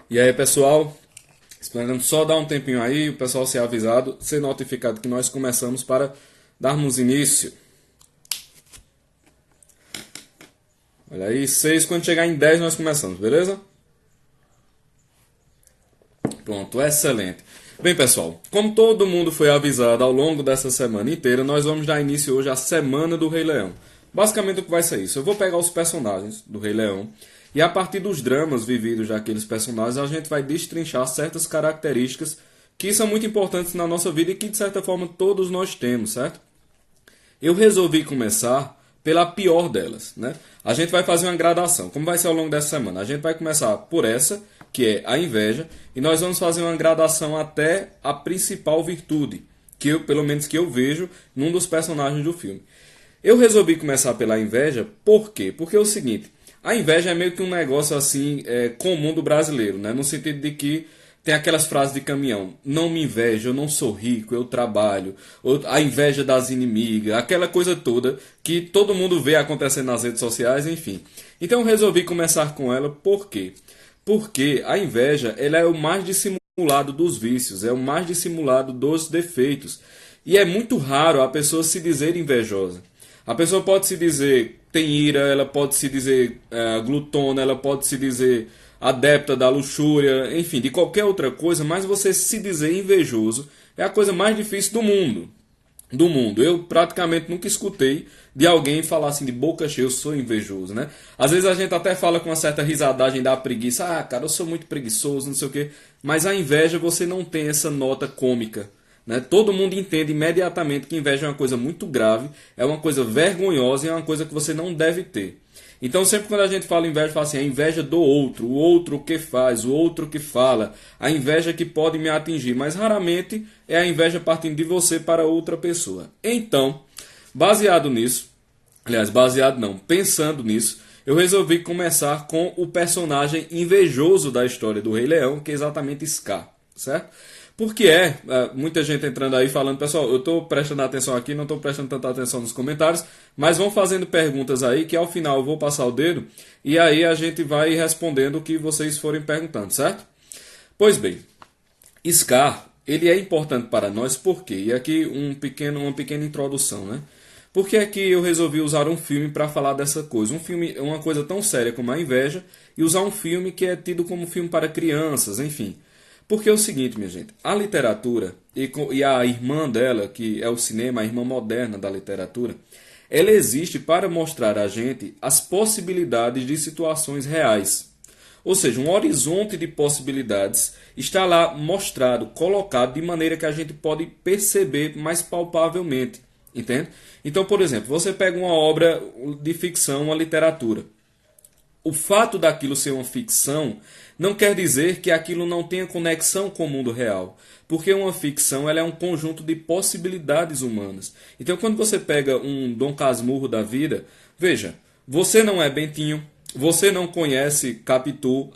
E aí, pessoal, esperando só dar um tempinho aí, o pessoal ser avisado, ser notificado que nós começamos para darmos início. Olha aí, 6, quando chegar em 10 nós começamos, beleza? Pronto, excelente. Bem, pessoal, como todo mundo foi avisado ao longo dessa semana inteira, nós vamos dar início hoje à Semana do Rei Leão. Basicamente o que vai ser isso? Eu vou pegar os personagens do Rei Leão e a partir dos dramas vividos daqueles personagens a gente vai destrinchar certas características que são muito importantes na nossa vida e que de certa forma todos nós temos, certo? Eu resolvi começar pela pior delas, né? A gente vai fazer uma gradação. Como vai ser ao longo dessa semana? A gente vai começar por essa, que é a inveja, e nós vamos fazer uma gradação até a principal virtude, que eu, pelo menos que eu vejo num dos personagens do filme. Eu resolvi começar pela inveja, por quê? Porque é o seguinte, a inveja é meio que um negócio assim comum do brasileiro, né? No sentido de que tem aquelas frases de caminhão: não me inveja, eu não sou rico, eu trabalho, a inveja das inimigas, aquela coisa toda que todo mundo vê acontecendo nas redes sociais, enfim. Então eu resolvi começar com ela, por quê? Porque a inveja ela é o mais dissimulado dos vícios, é o mais dissimulado dos defeitos. E é muito raro a pessoa se dizer invejosa. A pessoa pode se dizer tem ira, ela pode se dizer glutona, ela pode se dizer adepta da luxúria, enfim, de qualquer outra coisa, mas você se dizer invejoso é a coisa mais difícil do mundo. Do mundo. Eu praticamente nunca escutei de alguém falar assim de boca cheia, eu sou invejoso, né? Às vezes a gente até fala com uma certa risadagem da preguiça, cara, eu sou muito preguiçoso, não sei o quê, mas a inveja você não tem essa nota cômica. Né? Todo mundo entende imediatamente que inveja é uma coisa muito grave, é uma coisa vergonhosa e é uma coisa que você não deve ter. Então sempre quando a gente fala inveja, fala assim, a inveja do outro, o outro que faz, o outro que fala, a inveja que pode me atingir, mas raramente é a inveja partindo de você para outra pessoa. Então, baseado nisso, aliás, baseado não, pensando nisso, eu resolvi começar com o personagem invejoso da história do Rei Leão, que é exatamente Scar, certo? Porque muita gente entrando aí falando, pessoal, eu estou prestando atenção aqui, não estou prestando tanta atenção nos comentários, mas vão fazendo perguntas aí que ao final eu vou passar o dedo e aí a gente vai respondendo o que vocês forem perguntando, certo? Pois bem, Scar, ele é importante para nós por quê? E aqui uma pequena introdução, né? Por que é que eu resolvi usar um filme para falar dessa coisa? Um filme é uma coisa tão séria como a inveja e usar um filme que é tido como filme para crianças, enfim. Porque é o seguinte, minha gente, a literatura e a irmã dela, que é o cinema, a irmã moderna da literatura, ela existe para mostrar a gente as possibilidades de situações reais. Ou seja, um horizonte de possibilidades está lá mostrado, colocado de maneira que a gente pode perceber mais palpavelmente, entende? Então, por exemplo, você pega uma obra de ficção, uma literatura. O fato daquilo ser uma ficção não quer dizer que aquilo não tenha conexão com o mundo real, porque uma ficção ela é um conjunto de possibilidades humanas. Então, quando você pega um Dom Casmurro da vida, veja, você não é Bentinho, você não conhece Capitu,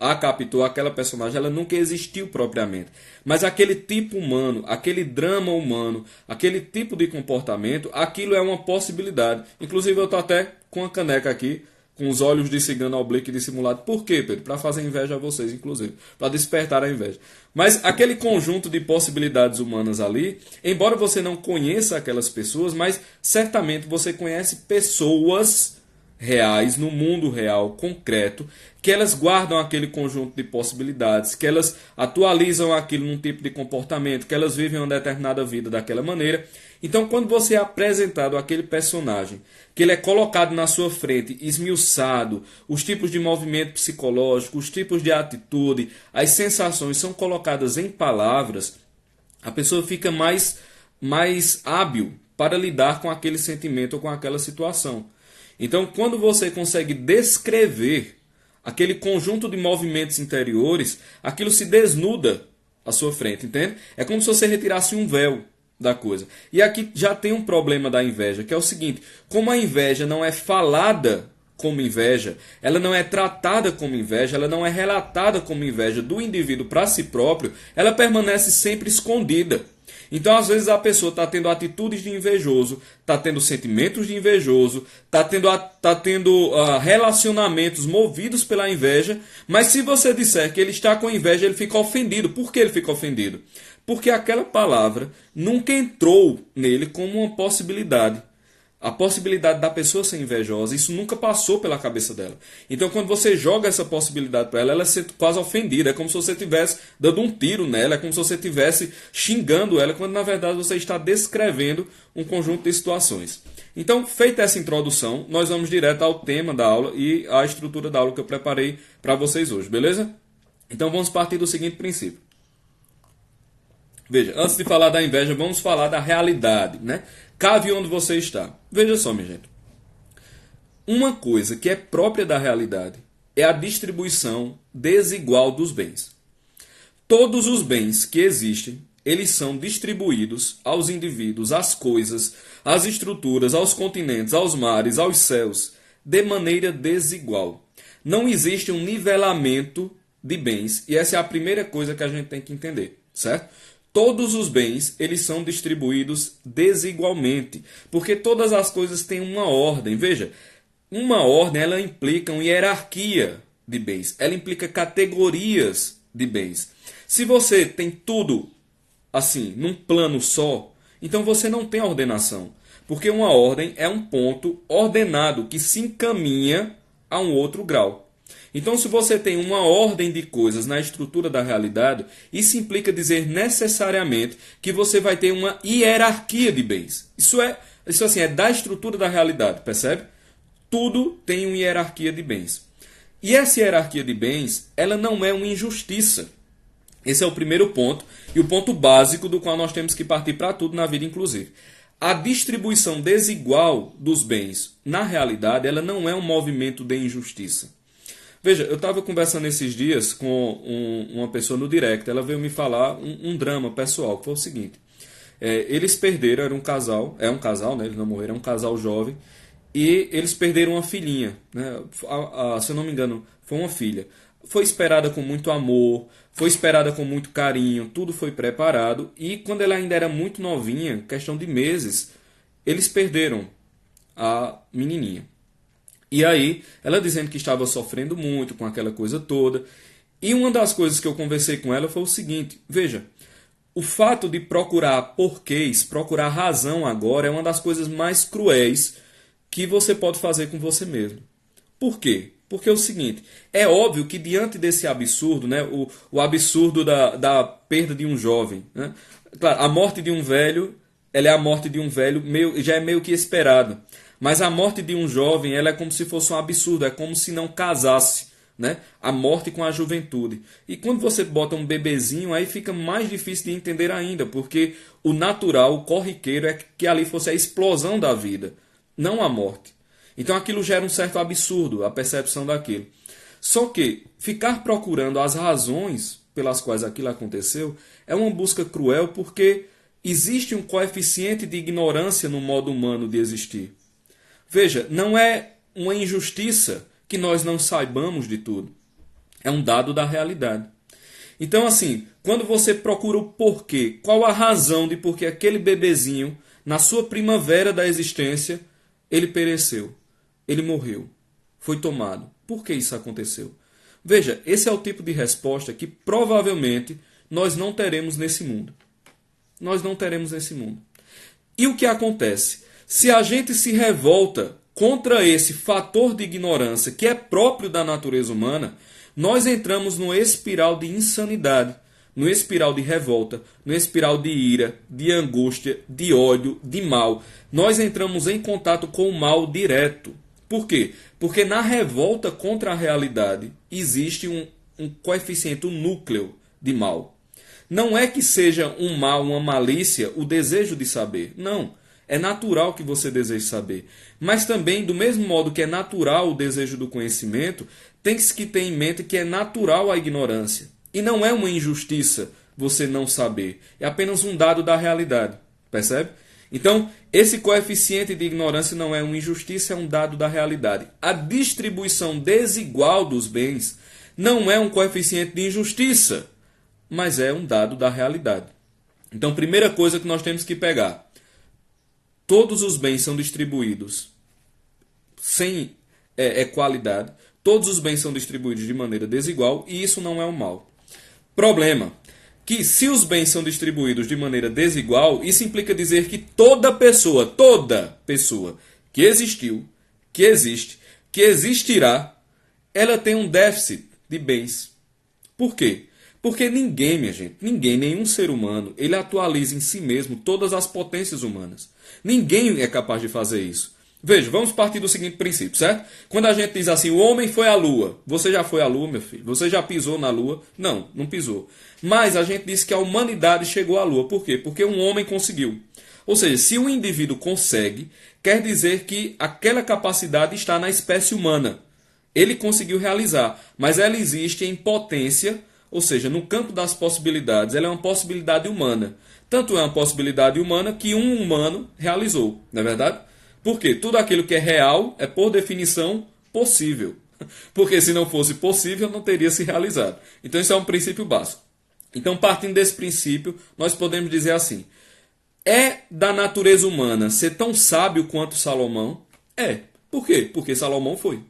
aquela personagem, ela nunca existiu propriamente. Mas aquele tipo humano, aquele drama humano, aquele tipo de comportamento, aquilo é uma possibilidade. Inclusive, eu estou até com a caneca aqui, com os olhos de cigano oblíquo e dissimulado. Por quê, Pedro? Para fazer inveja a vocês, inclusive. Para despertar a inveja. Mas aquele conjunto de possibilidades humanas ali, embora você não conheça aquelas pessoas, mas certamente você conhece pessoas reais, no mundo real, concreto, que elas guardam aquele conjunto de possibilidades, que elas atualizam aquilo num tipo de comportamento, que elas vivem uma determinada vida daquela maneira. Então, quando você é apresentado aquele personagem, que ele é colocado na sua frente, esmiuçado, os tipos de movimento psicológico, os tipos de atitude, as sensações são colocadas em palavras, a pessoa fica mais hábil para lidar com aquele sentimento ou com aquela situação. Então, quando você consegue descrever aquele conjunto de movimentos interiores, aquilo se desnuda à sua frente, entende? É como se você retirasse um véu da coisa. E aqui já tem um problema da inveja, que é o seguinte: como a inveja não é falada como inveja, ela não é tratada como inveja, ela não é relatada como inveja do indivíduo para si próprio, ela permanece sempre escondida. Então, às vezes, a pessoa está tendo atitudes de invejoso, está tendo sentimentos de invejoso, está tendo relacionamentos movidos pela inveja, mas se você disser que ele está com inveja, ele fica ofendido. Por que ele fica ofendido? Porque aquela palavra nunca entrou nele como uma possibilidade. A possibilidade da pessoa ser invejosa, isso nunca passou pela cabeça dela. Então, quando você joga essa possibilidade para ela, ela se quase ofendida. É como se você estivesse dando um tiro nela, é como se você estivesse xingando ela, quando na verdade você está descrevendo um conjunto de situações. Então, feita essa introdução, nós vamos direto ao tema da aula e à estrutura da aula que eu preparei para vocês hoje, beleza? Então, vamos partir do seguinte princípio. Veja, antes de falar da inveja, vamos falar da realidade, né? Cave onde você está. Veja só, minha gente. Uma coisa que é própria da realidade é a distribuição desigual dos bens. Todos os bens que existem, eles são distribuídos aos indivíduos, às coisas, às estruturas, aos continentes, aos mares, aos céus, de maneira desigual. Não existe um nivelamento de bens, e essa é a primeira coisa que a gente tem que entender, certo? Todos os bens, eles são distribuídos desigualmente, porque todas as coisas têm uma ordem. Veja, uma ordem, ela implica uma hierarquia de bens, ela implica categorias de bens. Se você tem tudo assim, num plano só, então você não tem ordenação, porque uma ordem é um ponto ordenado que se encaminha a um outro grau. Então, se você tem uma ordem de coisas na estrutura da realidade, isso implica dizer necessariamente que você vai ter uma hierarquia de bens. Isso é da estrutura da realidade, percebe? Tudo tem uma hierarquia de bens. E essa hierarquia de bens, ela não é uma injustiça. Esse é o primeiro ponto e o ponto básico do qual nós temos que partir para tudo na vida, inclusive. A distribuição desigual dos bens na realidade, ela não é um movimento de injustiça. Veja, eu estava conversando esses dias com uma pessoa no direct, ela veio me falar um drama pessoal, que foi o seguinte. Eles perderam, era um casal, né, eles não morreram, é um casal jovem, e eles perderam uma filhinha, né, se eu não me engano, foi uma filha. Foi esperada com muito amor, foi esperada com muito carinho, tudo foi preparado, e quando ela ainda era muito novinha, questão de meses, eles perderam a menininha. E aí, ela dizendo que estava sofrendo muito com aquela coisa toda. E uma das coisas que eu conversei com ela foi o seguinte. Veja, o fato de procurar porquês, procurar razão agora é uma das coisas mais cruéis que você pode fazer com você mesmo. Por quê? Porque é o seguinte, é óbvio que diante desse absurdo, né, o absurdo da perda de um jovem, né, claro, a morte de um velho, ela é a morte de um velho, já é meio que esperado. Mas a morte de um jovem, ela é como se fosse um absurdo, é como se não casasse, né? A morte com a juventude. E quando você bota um bebezinho, aí fica mais difícil de entender ainda, porque o natural, o corriqueiro é que ali fosse a explosão da vida, não a morte. Então aquilo gera um certo absurdo, a percepção daquilo. Só que ficar procurando as razões pelas quais aquilo aconteceu é uma busca cruel, porque existe um coeficiente de ignorância no modo humano de existir. Veja, não é uma injustiça que nós não saibamos de tudo. É um dado da realidade. Então, assim, quando você procura o porquê, qual a razão de por que aquele bebezinho, na sua primavera da existência, ele pereceu, ele morreu, foi tomado. Por que isso aconteceu? Veja, esse é o tipo de resposta que provavelmente nós não teremos nesse mundo. Nós não teremos nesse mundo. E o que acontece? Se a gente se revolta contra esse fator de ignorância que é próprio da natureza humana, nós entramos numa espiral de insanidade, numa espiral de revolta, numa espiral de ira, de angústia, de ódio, de mal. Nós entramos em contato com o mal direto. Por quê? Porque na revolta contra a realidade existe um coeficiente, um núcleo de mal. Não é que seja um mal, uma malícia, o desejo de saber. Não. É natural que você deseje saber. Mas também, do mesmo modo que é natural o desejo do conhecimento, tem que ter em mente que é natural a ignorância. E não é uma injustiça você não saber. É apenas um dado da realidade. Percebe? Então, esse coeficiente de ignorância não é uma injustiça, é um dado da realidade. A distribuição desigual dos bens não é um coeficiente de injustiça, mas é um dado da realidade. Então, primeira coisa que nós temos que pegar. Todos os bens são distribuídos sem equalidade. Todos os bens são distribuídos de maneira desigual e isso não é um mal. Problema. Que se os bens são distribuídos de maneira desigual, isso implica dizer que toda pessoa que existiu, que existe, que existirá, ela tem um déficit de bens. Por quê? Porque ninguém, minha gente, nenhum ser humano, ele atualiza em si mesmo todas as potências humanas. Ninguém é capaz de fazer isso. Veja, vamos partir do seguinte princípio, certo? Quando a gente diz assim, o homem foi à lua. Você já foi à lua, meu filho? Você já pisou na lua? Não, não pisou. Mas a gente diz que a humanidade chegou à lua. Por quê? Porque um homem conseguiu. Ou seja, se um indivíduo consegue, quer dizer que aquela capacidade está na espécie humana. Ele conseguiu realizar, mas ela existe em potência, ou seja, no campo das possibilidades. Ela é uma possibilidade humana. Tanto é uma possibilidade humana que um humano realizou, não é verdade? Porque tudo aquilo que é real é, por definição, possível. Porque se não fosse possível, não teria se realizado. Então, isso é um princípio básico. Então, partindo desse princípio, nós podemos dizer assim: é da natureza humana ser tão sábio quanto Salomão? É. Por quê? Porque Salomão foi.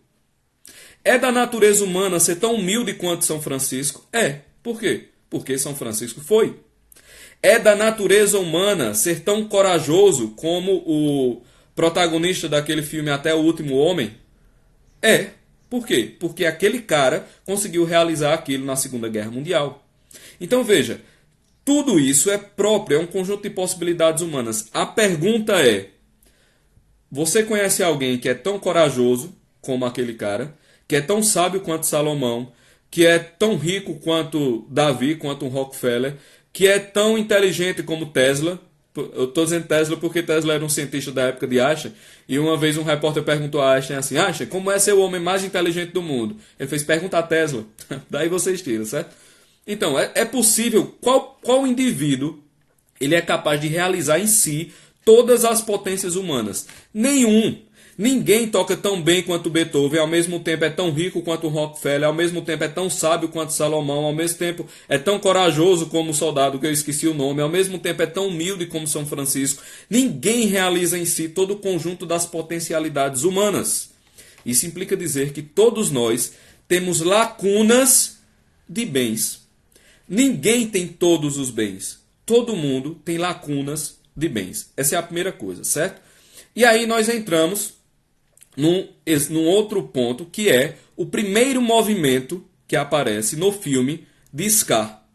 É da natureza humana ser tão humilde quanto São Francisco? É. Por quê? Porque São Francisco foi. É da natureza humana ser tão corajoso como o protagonista daquele filme Até o Último Homem? É. Por quê? Porque aquele cara conseguiu realizar aquilo na Segunda Guerra Mundial. Então veja, tudo isso é próprio, é um conjunto de possibilidades humanas. A pergunta é: você conhece alguém que é tão corajoso como aquele cara, que é tão sábio quanto Salomão, que é tão rico quanto Davi, quanto um Rockefeller, que é tão inteligente como Tesla? Eu estou dizendo Tesla porque Tesla era um cientista da época de Einstein, e uma vez um repórter perguntou a Einstein assim: Einstein, como é ser o homem mais inteligente do mundo? Ele fez: pergunta a Tesla. Daí vocês tiram, certo? Então, é possível, qual indivíduo ele é capaz de realizar em si todas as potências humanas? Nenhum. Ninguém toca tão bem quanto Beethoven, ao mesmo tempo é tão rico quanto Rockefeller, ao mesmo tempo é tão sábio quanto Salomão, ao mesmo tempo é tão corajoso como o soldado, que eu esqueci o nome, ao mesmo tempo é tão humilde como São Francisco. Ninguém realiza em si todo o conjunto das potencialidades humanas. Isso implica dizer que todos nós temos lacunas de bens. Ninguém tem todos os bens. Todo mundo tem lacunas de bens. Essa é a primeira coisa, certo? E aí nós entramos num outro ponto, que é o primeiro movimento que aparece no filme de Scar,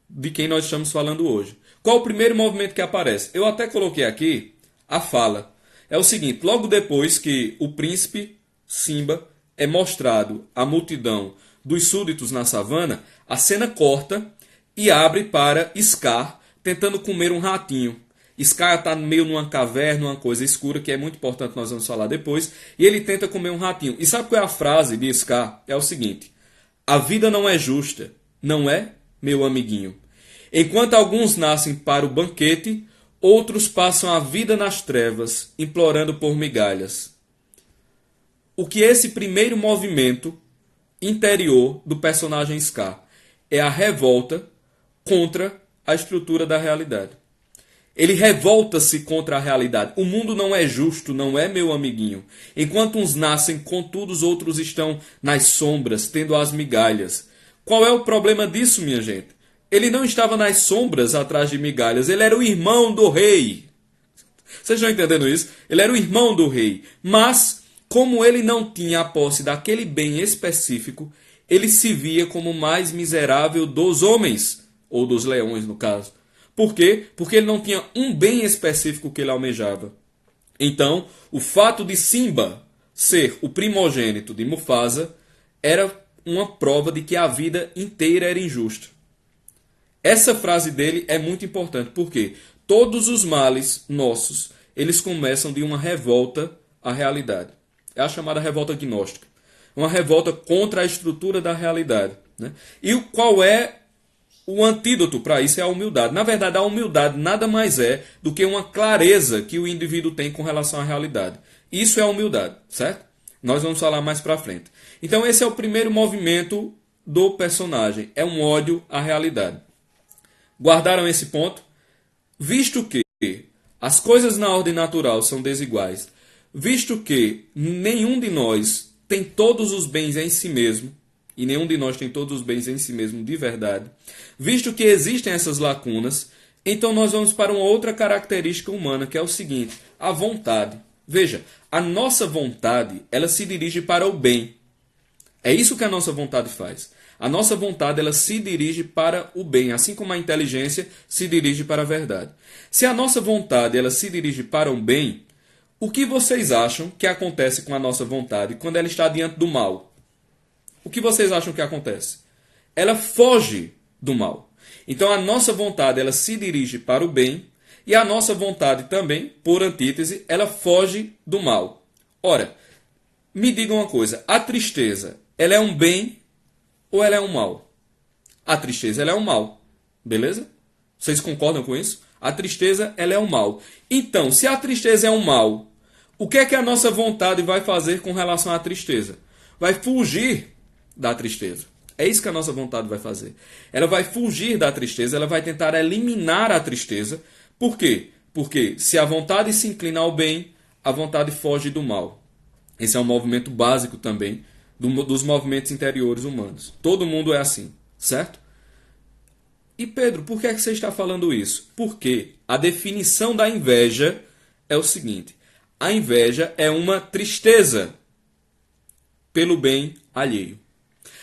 de quem nós estamos falando hoje. Qual o primeiro movimento que aparece? Eu até coloquei aqui a fala. É o seguinte: logo depois que o príncipe Simba é mostrado à multidão dos súditos na savana, a cena corta e abre para Scar tentando comer um ratinho. Scar está meio numa caverna, uma coisa escura, que é muito importante, nós vamos falar depois, e ele tenta comer um ratinho. E sabe qual é a frase de Scar? É o seguinte: a vida não é justa, não é, meu amiguinho? Enquanto alguns nascem para o banquete, outros passam a vida nas trevas, implorando por migalhas. O que é esse primeiro movimento interior do personagem Scar? É a revolta contra a estrutura da realidade. Ele revolta-se contra a realidade. O mundo não é justo, não é, meu amiguinho? Enquanto uns nascem, contudo os outros estão nas sombras, tendo as migalhas. Qual é o problema disso, minha gente? Ele não estava nas sombras atrás de migalhas, ele era o irmão do rei. Vocês estão entendendo isso? Ele era o irmão do rei. Mas, como ele não tinha a posse daquele bem específico, ele se via como o mais miserável dos homens, ou dos leões, no caso. Por quê? Porque ele não tinha um bem específico que ele almejava. Então, o fato de Simba ser o primogênito de Mufasa era uma prova de que a vida inteira era injusta. Essa frase dele é muito importante, porque todos os males nossos, eles começam de uma revolta à realidade. É a chamada revolta gnóstica. Uma revolta contra a estrutura da realidade, né? E qual é o antídoto para isso? É a humildade. Na verdade, a humildade nada mais é do que uma clareza que o indivíduo tem com relação à realidade. Isso é a humildade, certo? Nós vamos falar mais para frente. Então, esse é o primeiro movimento do personagem. É um ódio à realidade. Guardaram esse ponto? visto que as coisas na ordem natural são desiguais, visto que nenhum de nós tem todos os bens em si mesmo, e nenhum de nós tem todos os bens em si mesmo de verdade, visto que existem essas lacunas, então nós vamos para uma outra característica humana, que é o seguinte, a vontade. Veja, a nossa vontade, ela se dirige para o bem. É isso que a nossa vontade faz. A nossa vontade, ela se dirige para o bem, assim como a inteligência se dirige para a verdade. Se a nossa vontade, ela se dirige para o bem, o que vocês acham que acontece com a nossa vontade quando ela está diante do mal? O que vocês acham que acontece? Ela foge do mal. Então a nossa vontade, ela se dirige para o bem, e a nossa vontade também, por antítese, ela foge do mal. Ora, me diga uma coisa, a tristeza, ela é um bem ou ela é um mal? A tristeza, ela é um mal. Beleza? Vocês concordam com isso? A tristeza, ela é um mal. Então, se a tristeza é um mal, o que é que a nossa vontade vai fazer com relação à tristeza? Vai fugir da tristeza. É isso que a nossa vontade vai fazer. Ela vai fugir da tristeza, ela vai tentar eliminar a tristeza. Por quê? Porque se a vontade se inclina ao bem, a vontade foge do mal. Esse é um movimento básico também dos movimentos interiores humanos. Todo mundo é assim, certo? E Pedro, por que é que você está falando isso? Porque a definição da inveja é o seguinte: a inveja é uma tristeza pelo bem alheio.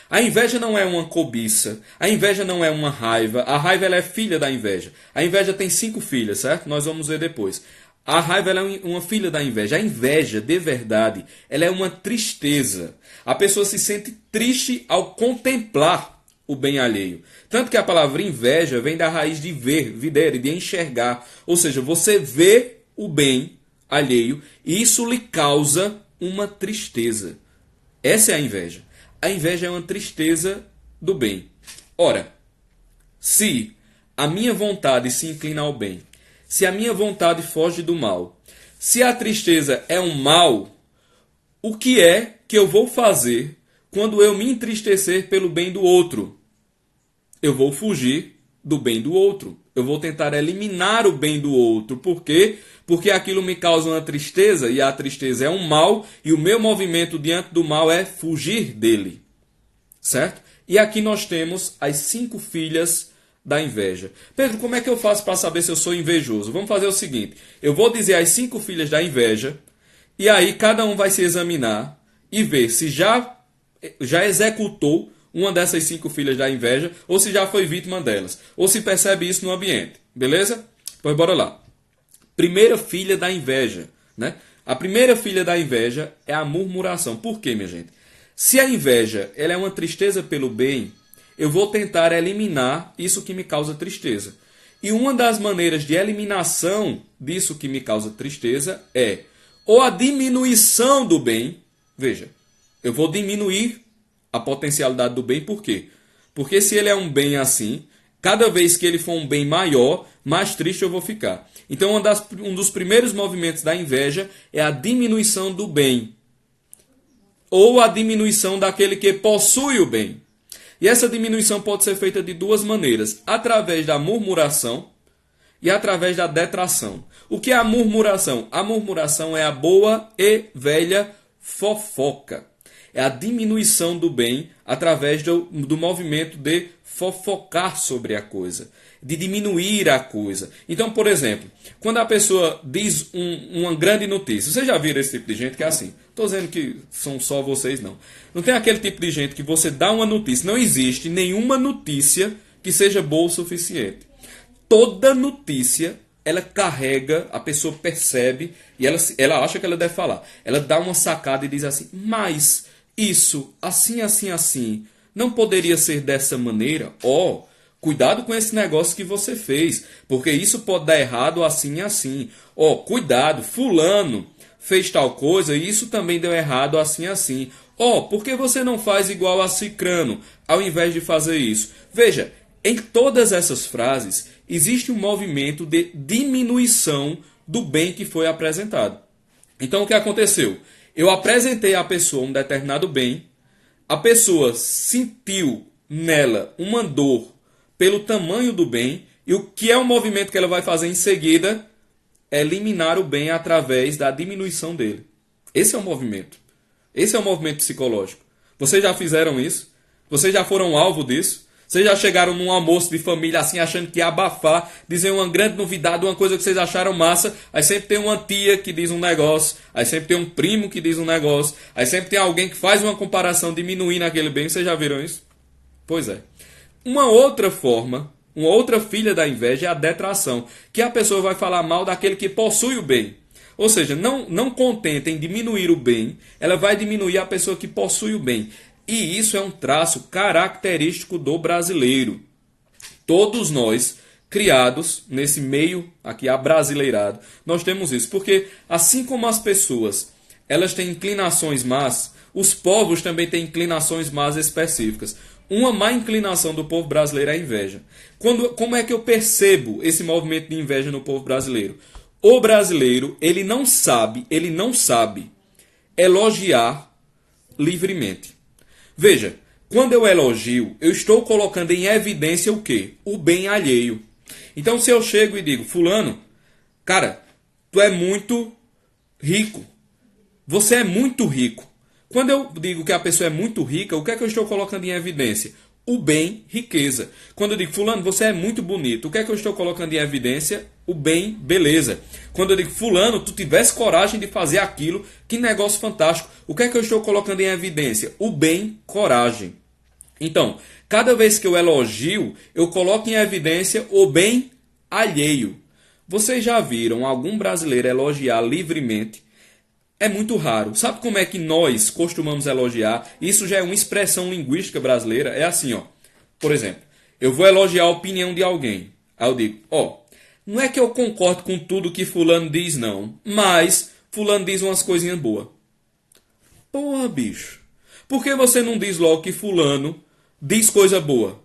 A inveja não é uma cobiça, a inveja não é uma raiva, a raiva ela é filha da inveja. A inveja tem 5 filhas, certo? Nós vamos ver depois. A raiva ela é uma filha da inveja. A inveja, de verdade, ela é uma tristeza. A pessoa se sente triste ao contemplar o bem alheio. Tanto que a palavra inveja vem da raiz de ver, videre, de enxergar. Ou seja, você vê o bem alheio e isso lhe causa uma tristeza. Essa é a inveja. A inveja é uma tristeza do bem. Ora, se a minha vontade se inclina ao bem, se a minha vontade foge do mal, se a tristeza é um mal, o que é que eu vou fazer quando eu me entristecer pelo bem do outro? Eu vou fugir do bem do outro. Eu vou tentar eliminar o bem do outro. Por quê? Porque aquilo me causa uma tristeza, e a tristeza é um mal, e o meu movimento diante do mal é fugir dele. Certo? E aqui nós temos as 5 filhas da inveja. Pedro, como é que eu faço para saber se eu sou invejoso? Vamos fazer o seguinte: eu vou dizer as 5 filhas da inveja, e aí cada um vai se examinar e ver se já executou uma dessas 5 filhas da inveja, ou se já foi vítima delas, ou se percebe isso no ambiente. Beleza? Pois bora lá. Primeira filha da inveja, né? A primeira filha da inveja é a murmuração. Por quê, minha gente? Se a inveja ela é uma tristeza pelo bem, eu vou tentar eliminar isso que me causa tristeza. E uma das maneiras de eliminação disso que me causa tristeza é ou a diminuição do bem. Veja, eu vou diminuir a potencialidade do bem, por quê? Porque se ele é um bem assim, cada vez que ele for um bem maior, mais triste eu vou ficar. Então, um dos primeiros movimentos da inveja é a diminuição do bem, ou a diminuição daquele que possui o bem. E essa diminuição pode ser feita de 2 maneiras: através da murmuração e através da detração. O que é a murmuração? A murmuração é a boa e velha fofoca. É a diminuição do bem através do movimento de fofocar sobre a coisa, de diminuir a coisa. Então, por exemplo, quando a pessoa diz uma grande notícia, vocês já viram esse tipo de gente que é assim? Estou dizendo que são só vocês, não. Não tem aquele tipo de gente que você dá uma notícia. Não existe nenhuma notícia que seja boa o suficiente. Toda notícia, ela carrega, a pessoa percebe e ela acha que ela deve falar. Ela dá uma sacada e diz assim: mas isso, assim, assim, assim, não poderia ser dessa maneira? Ó, cuidado com esse negócio que você fez, porque isso pode dar errado assim e assim. Ó, cuidado, fulano fez tal coisa e isso também deu errado assim e assim. Ó, por que você não faz igual a cicrano, ao invés de fazer isso? Veja, em todas essas frases existe um movimento de diminuição do bem que foi apresentado. Então o que aconteceu? Eu apresentei à pessoa um determinado bem, a pessoa sentiu nela uma dor pelo tamanho do bem, E o que é o movimento que ela vai fazer em seguida? Eliminar o bem através da diminuição dele. Esse é o movimento. Esse é o movimento psicológico. Vocês já fizeram isso? Vocês já foram alvo disso? Vocês já chegaram num almoço de família assim, achando que ia abafar, dizer uma grande novidade, uma coisa que vocês acharam massa, aí sempre tem uma tia que diz um negócio, aí sempre tem um primo que diz um negócio, aí sempre tem alguém que faz uma comparação diminuindo aquele bem. Vocês já viram isso? Pois é. Uma outra forma, uma outra filha da inveja é a detração, que a pessoa vai falar mal daquele que possui o bem. Ou seja, não contente em diminuir o bem, ela vai diminuir a pessoa que possui o bem. E isso é um traço característico do brasileiro. Todos nós, criados nesse meio aqui abrasileirado, nós temos isso. Porque assim como as pessoas, elas têm inclinações más, os povos também têm inclinações más específicas. Uma má inclinação do povo brasileiro é a inveja. Como é que eu percebo esse movimento de inveja no povo brasileiro? O brasileiro, ele não sabe elogiar livremente. Veja, quando eu elogio, eu estou colocando em evidência o quê? O bem alheio. Então, se eu chego e digo, fulano, cara, tu é muito rico. Você é muito rico. Quando eu digo que a pessoa é muito rica, o que é que eu estou colocando em evidência? O bem, riqueza. Quando eu digo, fulano, você é muito bonito, o que é que eu estou colocando em evidência? O bem, beleza. Quando eu digo, fulano, tu tivesse coragem de fazer aquilo, que negócio fantástico. O que é que eu estou colocando em evidência? O bem, coragem. Então, cada vez que eu elogio, eu coloco em evidência o bem alheio. Vocês já viram algum brasileiro elogiar livremente? É muito raro. Sabe como é que nós costumamos elogiar? Isso já é uma expressão linguística brasileira. É assim, ó. Por exemplo, eu vou elogiar a opinião de alguém. Aí eu digo, ó, não é que eu concordo com tudo que fulano diz, não. Mas fulano diz umas coisinhas boas. Porra, bicho. Por que você não diz logo que fulano diz coisa boa?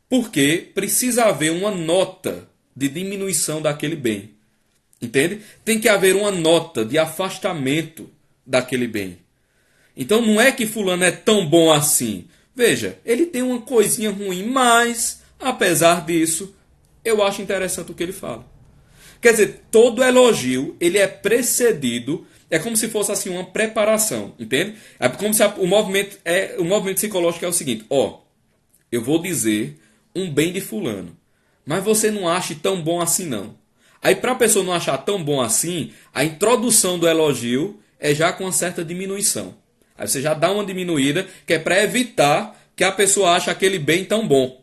Porque precisa haver uma nota de diminuição daquele bem. Entende? Tem que haver uma nota de afastamento daquele bem. Então não é que fulano é tão bom assim. Veja, ele tem uma coisinha ruim, mas, apesar disso, eu acho interessante o que ele fala. Quer dizer, todo elogio, ele é precedido, é como se fosse assim uma preparação, entende? É como se o movimento psicológico é o seguinte, ó, eu vou dizer um bem de fulano, mas você não acha tão bom assim não. Aí, para a pessoa não achar tão bom assim, a introdução do elogio é já com uma certa diminuição. Aí você já dá uma diminuída, que é para evitar que a pessoa ache aquele bem tão bom.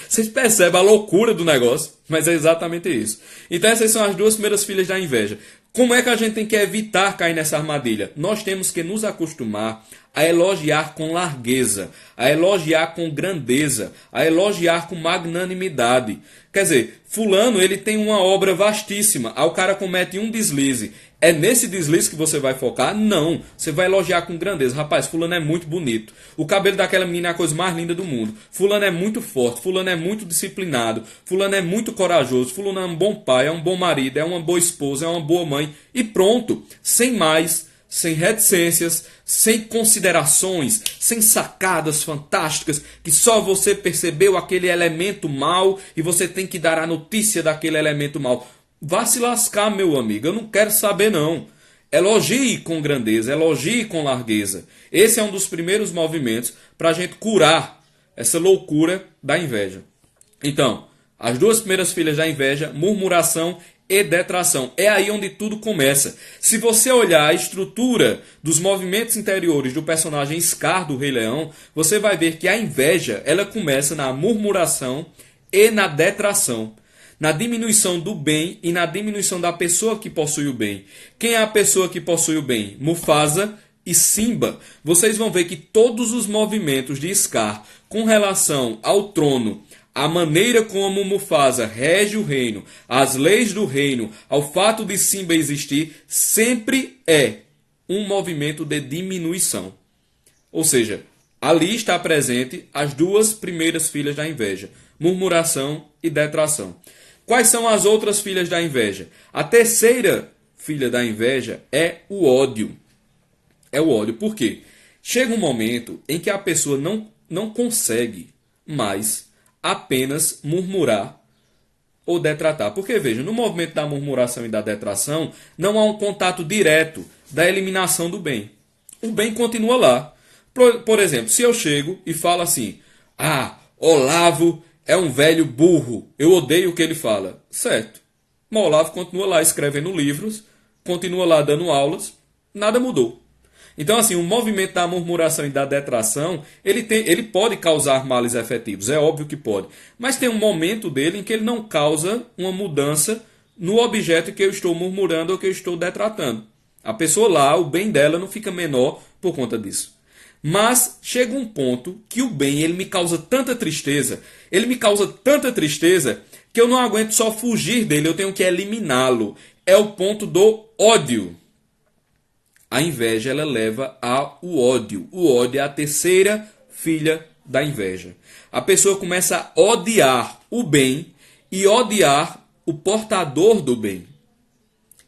Vocês percebem a loucura do negócio, mas é exatamente isso. Então essas são as duas primeiras filhas da inveja. Como é que a gente tem que evitar cair nessa armadilha? Nós temos que nos acostumar a elogiar com largueza, a elogiar com grandeza, a elogiar com magnanimidade. Quer dizer, fulano ele tem uma obra vastíssima, aí o cara comete um deslize. É nesse deslize que você vai focar? Não. Você vai elogiar com grandeza. Rapaz, fulano é muito bonito. O cabelo daquela menina é a coisa mais linda do mundo. Fulano é muito forte. Fulano é muito disciplinado. Fulano é muito corajoso. Fulano é um bom pai, é um bom marido, é uma boa esposa, é uma boa mãe. E pronto. Sem mais, sem reticências, sem considerações, sem sacadas fantásticas, que só você percebeu aquele elemento mal e você tem que dar a notícia daquele elemento mal. Vá se lascar, meu amigo. Eu não quero saber, não. Elogie com grandeza, elogie com largueza. Esse é um dos primeiros movimentos para a gente curar essa loucura da inveja. Então, as duas primeiras filhas da inveja, murmuração e detração. É aí onde tudo começa. Se você olhar a estrutura dos movimentos interiores do personagem Scar do Rei Leão, você vai ver que a inveja ela começa na murmuração e na detração. Na diminuição do bem e na diminuição da pessoa que possui o bem. Quem é a pessoa que possui o bem? Mufasa e Simba. Vocês vão ver que todos os movimentos de Scar com relação ao trono, a maneira como Mufasa rege o reino, as leis do reino, ao fato de Simba existir, sempre é um movimento de diminuição. Ou seja, ali está presente as duas primeiras filhas da inveja, murmuração e detração. Quais são as outras filhas da inveja? A terceira filha da inveja é o ódio. É o ódio. Por quê? Chega um momento em que a pessoa não consegue mais apenas murmurar ou detratar. Porque, veja, no movimento da murmuração e da detração, não há um contato direto da eliminação do bem. O bem continua lá. Por exemplo, se eu chego e falo assim, Olavo é um velho burro, eu odeio o que ele fala. Certo. Mas Olavo continua lá escrevendo livros, continua lá dando aulas, nada mudou. Então, assim, o movimento da murmuração e da detração, ele pode causar males efetivos, é óbvio que pode. Mas tem um momento dele em que ele não causa uma mudança no objeto que eu estou murmurando ou que eu estou detratando. A pessoa lá, o bem dela não fica menor por conta disso. Mas chega um ponto que o bem ele me causa tanta tristeza, que eu não aguento só fugir dele, eu tenho que eliminá-lo. É o ponto do ódio. A inveja ela leva ao ódio. O ódio é a terceira filha da inveja. A pessoa começa a odiar o bem e odiar o portador do bem.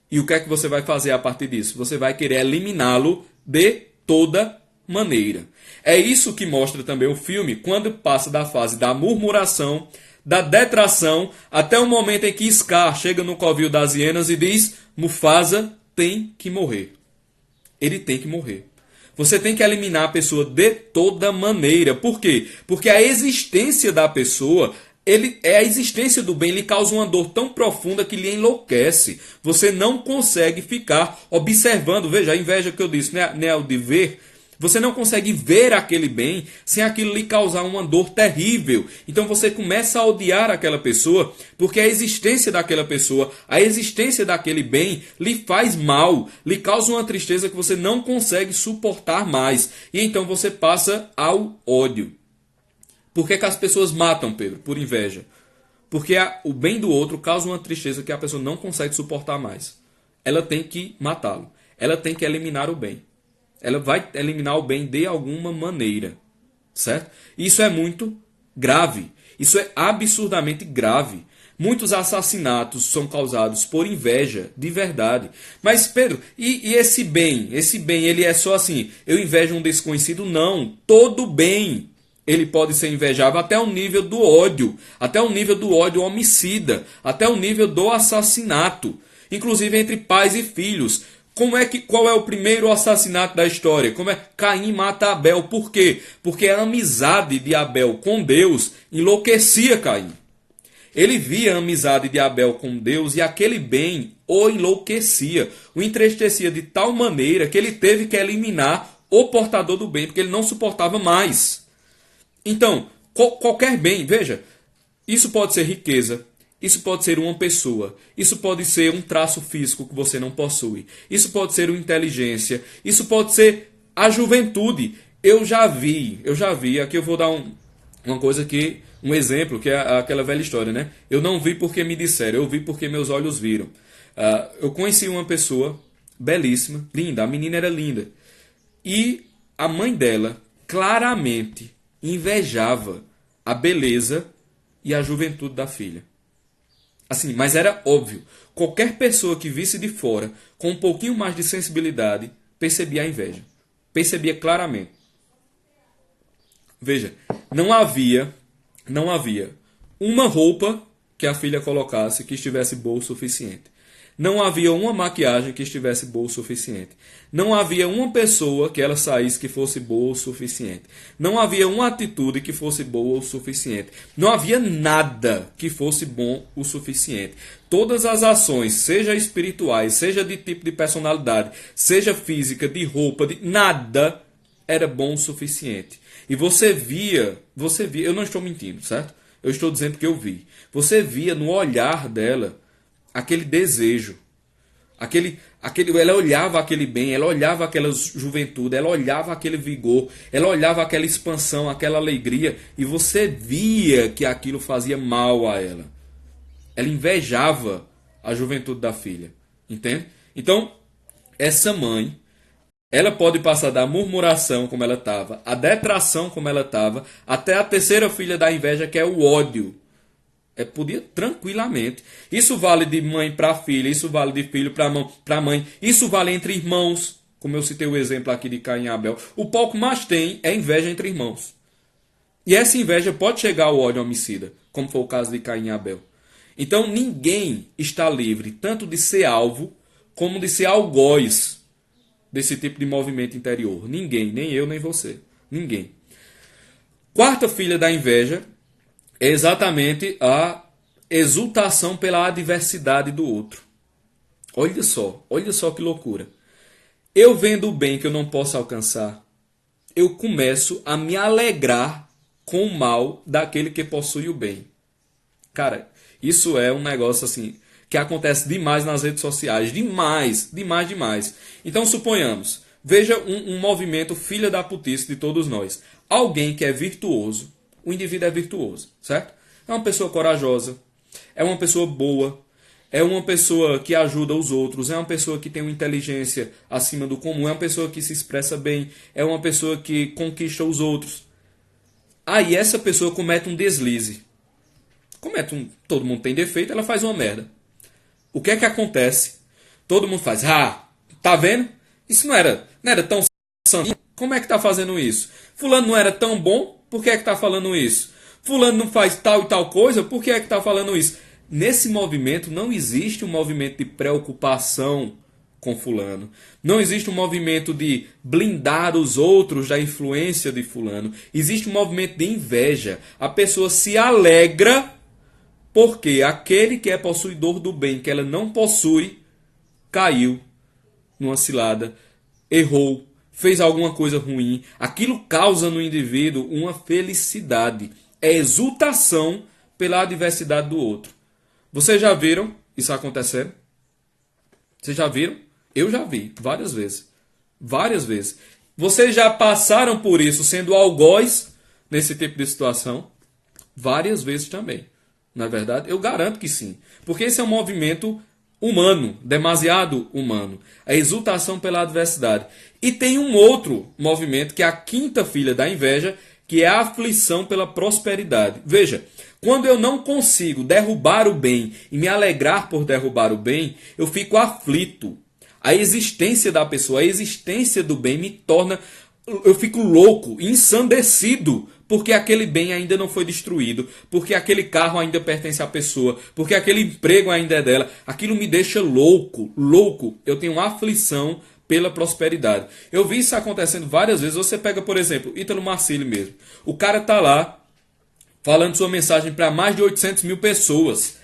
E o que é que você vai fazer a partir disso? Você vai querer eliminá-lo de toda maneira. É isso que mostra também o filme quando passa da fase da murmuração, da detração, até o momento em que Scar chega no covil das hienas e diz: Mufasa tem que morrer. Ele tem que morrer. Você tem que eliminar a pessoa de toda maneira. Por quê? Porque a existência da pessoa, a existência do bem, lhe causa uma dor tão profunda que lhe enlouquece. Você não consegue ficar observando. Veja, a inveja que eu disse, não é o de ver. Você não consegue ver aquele bem sem aquilo lhe causar uma dor terrível. Então você começa a odiar aquela pessoa porque a existência daquela pessoa, a existência daquele bem lhe faz mal, lhe causa uma tristeza que você não consegue suportar mais. E então você passa ao ódio. Por que as pessoas matam, Pedro? Por inveja. Porque o bem do outro causa uma tristeza que a pessoa não consegue suportar mais. Ela tem que matá-lo. Ela tem que eliminar o bem. Ela vai eliminar o bem de alguma maneira, certo? Isso é muito grave. Isso é absurdamente grave. Muitos assassinatos são causados por inveja, de verdade. Mas, Pedro, e esse bem? Esse bem, ele é só assim, eu invejo um desconhecido? Não. Todo bem, ele pode ser invejável até o nível do ódio. Até o nível do ódio homicida. Até o nível do assassinato. Inclusive entre pais e filhos. Qual é o primeiro assassinato da história? Caim mata Abel. Por quê? Porque a amizade de Abel com Deus enlouquecia Caim. Ele via a amizade de Abel com Deus e aquele bem o enlouquecia, o entristecia de tal maneira que ele teve que eliminar o portador do bem, porque ele não suportava mais. Então, qualquer bem, veja, isso pode ser riqueza. Isso pode ser uma pessoa, isso pode ser um traço físico que você não possui, isso pode ser uma inteligência, isso pode ser a juventude. Eu já vi, aqui eu vou dar um exemplo, que é aquela velha história, né? Eu não vi porque me disseram, eu vi porque meus olhos viram. Eu conheci uma pessoa belíssima, linda, a menina era linda, e a mãe dela claramente invejava a beleza e a juventude da filha. Assim, mas era óbvio. Qualquer pessoa que visse de fora com um pouquinho mais de sensibilidade percebia a inveja. Percebia claramente. Veja, não havia uma roupa que a filha colocasse que estivesse boa o suficiente. Não havia uma maquiagem que estivesse boa o suficiente. Não havia uma pessoa que ela saísse que fosse boa o suficiente. Não havia uma atitude que fosse boa o suficiente. Não havia nada que fosse bom o suficiente. Todas as ações, seja espirituais, seja de tipo de personalidade, seja física, de roupa, nada era bom o suficiente. E você via, eu não estou mentindo, certo? Eu estou dizendo que eu vi. Você via no olhar dela aquele desejo, ela olhava aquele bem, ela olhava aquela juventude, ela olhava aquele vigor, ela olhava aquela expansão, aquela alegria, e você via que aquilo fazia mal a ela. Ela invejava a juventude da filha, entende? Então, essa mãe, ela pode passar da murmuração como ela estava, a detração como ela estava, até a terceira filha da inveja, que é o ódio. Podia tranquilamente. Isso vale de mãe para filha, isso vale de filho para mãe, isso vale entre irmãos, como eu citei o exemplo aqui de Caim e Abel. O pau que mais tem é inveja entre irmãos. E essa inveja pode chegar ao ódio homicida, como foi o caso de Caim e Abel. Então ninguém está livre tanto de ser alvo como de ser algoz desse tipo de movimento interior. Ninguém, nem eu, nem você. Ninguém. Quarta filha da inveja é exatamente a exultação pela adversidade do outro. Olha só que loucura. Eu vendo o bem que eu não posso alcançar, eu começo a me alegrar com o mal daquele que possui o bem. Cara, isso é um negócio assim que acontece demais nas redes sociais. Demais, demais, demais. Então suponhamos, veja um movimento filha da putice de todos nós. Alguém que é virtuoso, o indivíduo é virtuoso, certo? É uma pessoa corajosa, é uma pessoa boa, é uma pessoa que ajuda os outros, é uma pessoa que tem uma inteligência acima do comum, é uma pessoa que se expressa bem, é uma pessoa que conquista os outros. Aí essa pessoa comete um deslize. Todo mundo tem defeito, ela faz uma merda. O que é que acontece? Todo mundo faz, tá vendo? Isso não era tão santo. Como é que tá fazendo isso? Fulano não era tão bom, por que é que tá falando isso? Fulano não faz tal e tal coisa, por que é que tá falando isso? Nesse movimento não existe um movimento de preocupação com fulano. Não existe um movimento de blindar os outros da influência de fulano. Existe um movimento de inveja. A pessoa se alegra porque aquele que é possuidor do bem que ela não possui, caiu numa cilada, errou, fez alguma coisa ruim. Aquilo causa no indivíduo uma felicidade. É exultação pela adversidade do outro. Vocês já viram isso acontecendo? Vocês já viram? Eu já vi, várias vezes. Várias vezes. Vocês já passaram por isso sendo algoz nesse tipo de situação? Várias vezes também. Na verdade, eu garanto que sim. Porque esse é um movimento humano, demasiado humano. A exultação pela adversidade. E tem um outro movimento, que é a quinta filha da inveja, que é a aflição pela prosperidade. Veja, quando eu não consigo derrubar o bem e me alegrar por derrubar o bem, eu fico aflito. A existência da pessoa, a existência do bem me torna... Eu fico louco, ensandecido, porque aquele bem ainda não foi destruído, porque aquele carro ainda pertence à pessoa, porque aquele emprego ainda é dela. Aquilo me deixa louco, louco. Eu tenho aflição pela prosperidade. Eu vi isso acontecendo várias vezes. Você pega, por exemplo, Ítalo Marcílio mesmo. O cara tá lá falando sua mensagem para mais de 800 mil pessoas.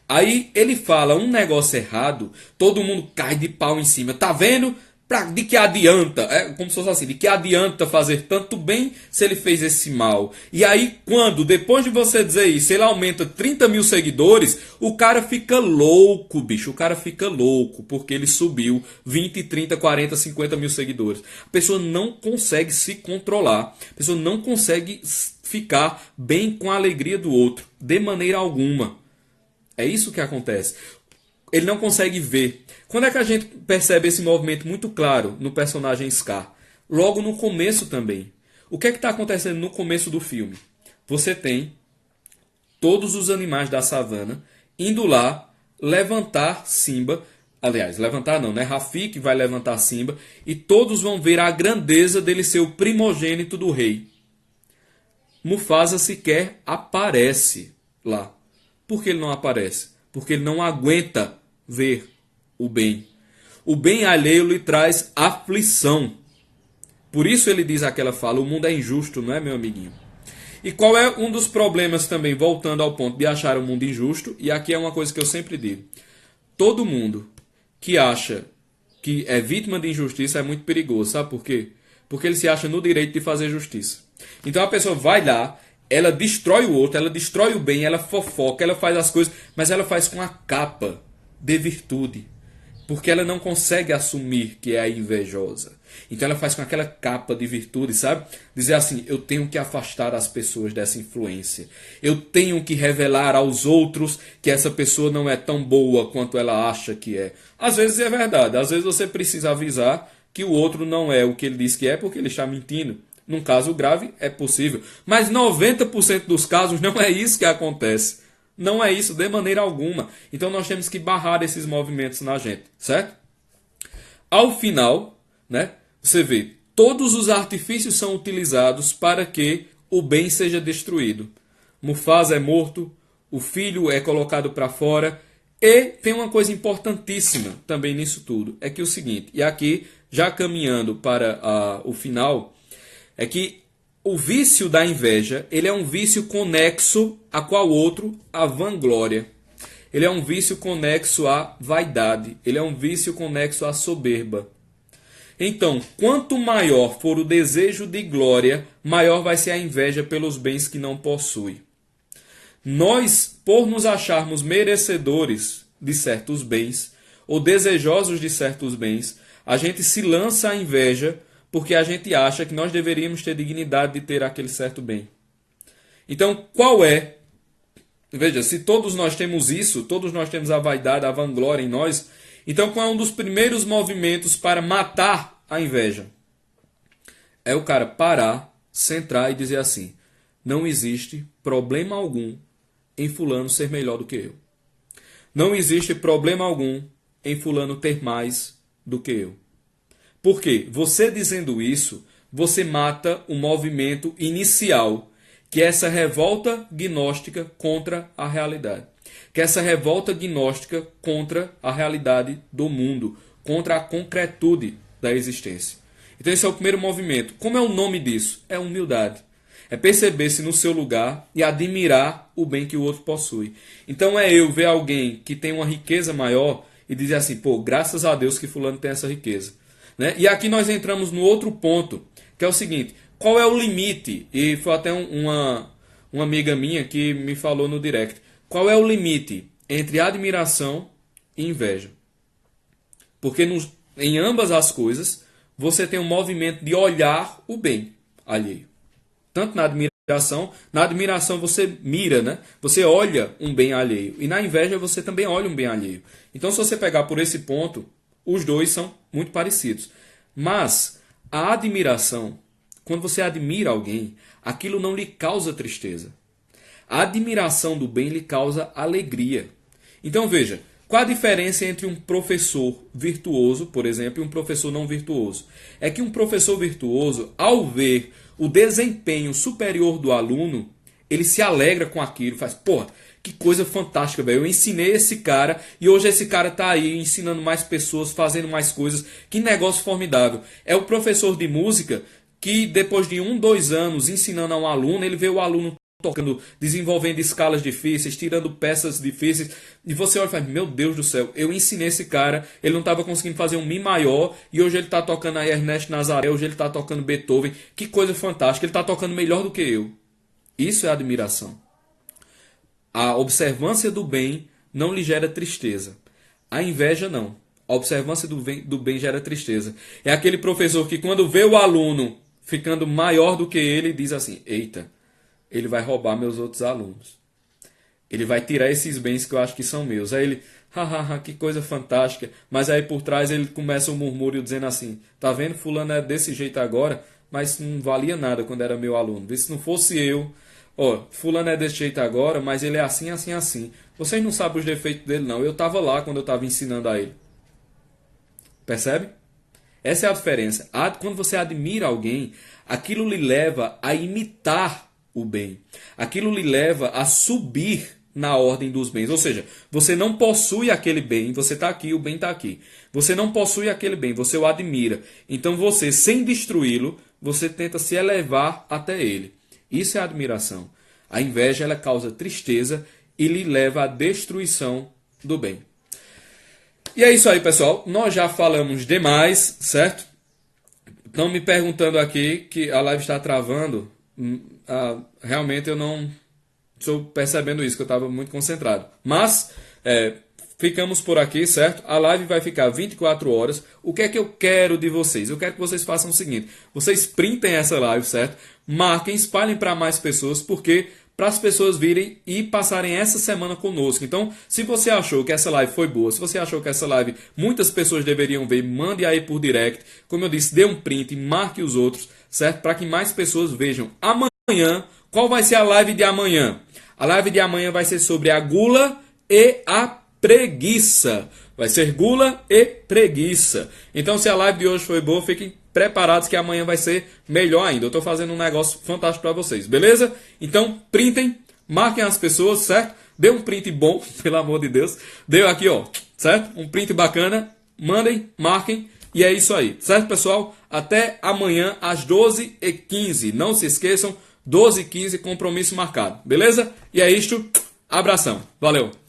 Aí ele fala um negócio errado, todo mundo cai de pau em cima. Tá vendo? De que adianta? É como se fosse assim, de que adianta fazer tanto bem se ele fez esse mal? E aí, depois de você dizer isso, ele aumenta 30 mil seguidores, o cara fica louco, bicho. O cara fica louco, porque ele subiu 20, 30, 40, 50 mil seguidores. A pessoa não consegue se controlar. A pessoa não consegue ficar bem com a alegria do outro, de maneira alguma. É isso que acontece. Ele não consegue ver. Quando é que a gente percebe esse movimento muito claro no personagem Scar? Logo no começo também. O que é que está acontecendo no começo do filme? Você tem todos os animais da savana indo lá levantar Simba. Aliás, levantar não, né? Rafiki vai levantar Simba e todos vão ver a grandeza dele ser o primogênito do rei. Mufasa sequer aparece lá. Por que ele não aparece? Porque ele não aguenta ver o bem. O bem alheio lhe traz aflição. Por isso ele diz aquela fala, o mundo é injusto, não é, meu amiguinho? E qual é um dos problemas também, voltando ao ponto de achar o mundo injusto? E aqui é uma coisa que eu sempre digo. Todo mundo que acha que é vítima de injustiça é muito perigoso. Sabe por quê? Porque ele se acha no direito de fazer justiça. Então a pessoa vai lá, ela destrói o outro, ela destrói o bem, ela fofoca, ela faz as coisas, mas ela faz com a capa de virtude. Porque ela não consegue assumir que é a invejosa. Então ela faz com aquela capa de virtude, sabe? Dizer assim, eu tenho que afastar as pessoas dessa influência. Eu tenho que revelar aos outros que essa pessoa não é tão boa quanto ela acha que é. Às vezes é verdade, às vezes você precisa avisar que o outro não é o que ele diz que é porque ele está mentindo. Num caso grave, é possível. Mas 90% dos casos não é isso que acontece. Não é isso de maneira alguma. Então nós temos que barrar esses movimentos na gente, certo? Ao final, né, você vê, todos os artifícios são utilizados para que o bem seja destruído. Mufasa é morto, o filho é colocado para fora. E tem uma coisa importantíssima também nisso tudo, é que o seguinte, e aqui já caminhando para o final, é que o vício da inveja, ele é um vício conexo a qual outro? A vanglória. Ele é um vício conexo à vaidade. Ele é um vício conexo à soberba. Então, quanto maior for o desejo de glória, maior vai ser a inveja pelos bens que não possui. Nós, por nos acharmos merecedores de certos bens, ou desejosos de certos bens, a gente se lança à inveja porque a gente acha que nós deveríamos ter dignidade de ter aquele certo bem. Então, qual é? Veja, se todos nós temos isso, todos nós temos a vaidade, a vanglória em nós, então qual é um dos primeiros movimentos para matar a inveja? É o cara parar, centrar e dizer assim: não existe problema algum em fulano ser melhor do que eu. Não existe problema algum em fulano ter mais do que eu. Por quê? Você dizendo isso, você mata o movimento inicial, que é essa revolta gnóstica contra a realidade. Que é essa revolta gnóstica contra a realidade do mundo, contra a concretude da existência. Então esse é o primeiro movimento. Como é o nome disso? É humildade. É perceber-se no seu lugar e admirar o bem que o outro possui. Então é eu ver alguém que tem uma riqueza maior e dizer assim, pô, graças a Deus que fulano tem essa riqueza. Né? E aqui nós entramos no outro ponto, que é o seguinte: qual é o limite? E foi até uma amiga minha que me falou no direct. Qual é o limite entre admiração e inveja? Porque em ambas as coisas, você tem um movimento de olhar o bem alheio. Tanto na admiração você mira, né? Você olha um bem alheio. E na inveja você também olha um bem alheio. Então se você pegar por esse ponto, os dois são muito parecidos. Mas a admiração, quando você admira alguém, aquilo não lhe causa tristeza. A admiração do bem lhe causa alegria. Então veja, qual a diferença entre um professor virtuoso, por exemplo, e um professor não virtuoso? É que um professor virtuoso, ao ver o desempenho superior do aluno, ele se alegra com aquilo, faz, porra, que coisa fantástica, velho. Eu ensinei esse cara e hoje esse cara tá aí ensinando mais pessoas, fazendo mais coisas. Que negócio formidável. É o professor de música que depois de 2 anos ensinando a um aluno, ele vê o aluno tocando, desenvolvendo escalas difíceis, tirando peças difíceis, e você olha e fala, meu Deus do céu, eu ensinei esse cara, ele não estava conseguindo fazer um Mi maior, e hoje ele está tocando a Ernesto Nazaré, hoje ele está tocando Beethoven, que coisa fantástica, ele está tocando melhor do que eu. Isso é admiração. A observância do bem não lhe gera tristeza. A inveja não. A observância do bem gera tristeza. É aquele professor que quando vê o aluno ficando maior do que ele, diz assim, eita, ele vai roubar meus outros alunos. Ele vai tirar esses bens que eu acho que são meus. Aí ele, hahaha, que coisa fantástica. Mas aí por trás ele começa um murmúrio dizendo assim, tá vendo, fulano é desse jeito agora, mas não valia nada quando era meu aluno. Se não fosse eu, ó, fulano é desse jeito agora, mas ele é assim, assim, assim. Vocês não sabem os defeitos dele não. Eu estava lá quando eu estava ensinando a ele. Percebe? Essa é a diferença. Quando você admira alguém, aquilo lhe leva a imitar o bem. Aquilo lhe leva a subir na ordem dos bens. Ou seja, você não possui aquele bem, você está aqui, o bem está aqui. Você não possui aquele bem, você o admira. Então você, sem destruí-lo, você tenta se elevar até ele. Isso é admiração. A inveja, ela causa tristeza e lhe leva à destruição do bem. E é isso aí, pessoal. Nós já falamos demais, certo? Estão me perguntando aqui que a live está travando. Realmente eu não estou percebendo isso, que eu estava muito concentrado. Mas ficamos por aqui, certo? A live vai ficar 24 horas. O que é que eu quero de vocês? Eu quero que vocês façam o seguinte. Vocês printem essa live, certo? Marquem, espalhem para mais pessoas, porque para as pessoas virem e passarem essa semana conosco. Então, se você achou que essa live foi boa, se você achou que essa live muitas pessoas deveriam ver, mande aí por direct. Como eu disse, dê um print, marque os outros, certo? Para que mais pessoas vejam. Amanhã, qual vai ser a live de amanhã? A live de amanhã vai ser sobre a gula e a preguiça. Vai ser gula e preguiça. Então, se a live de hoje foi boa, fiquem preparados que amanhã vai ser melhor ainda. Eu estou fazendo um negócio fantástico para vocês, beleza? Então, printem, marquem as pessoas, certo? Dê um print bom, pelo amor de Deus. Deu aqui, ó, certo? Um print bacana. Mandem, marquem. E é isso aí, certo, pessoal? Até amanhã às 12h15. Não se esqueçam, 12h15, compromisso marcado. Beleza? E é isto. Abração. Valeu.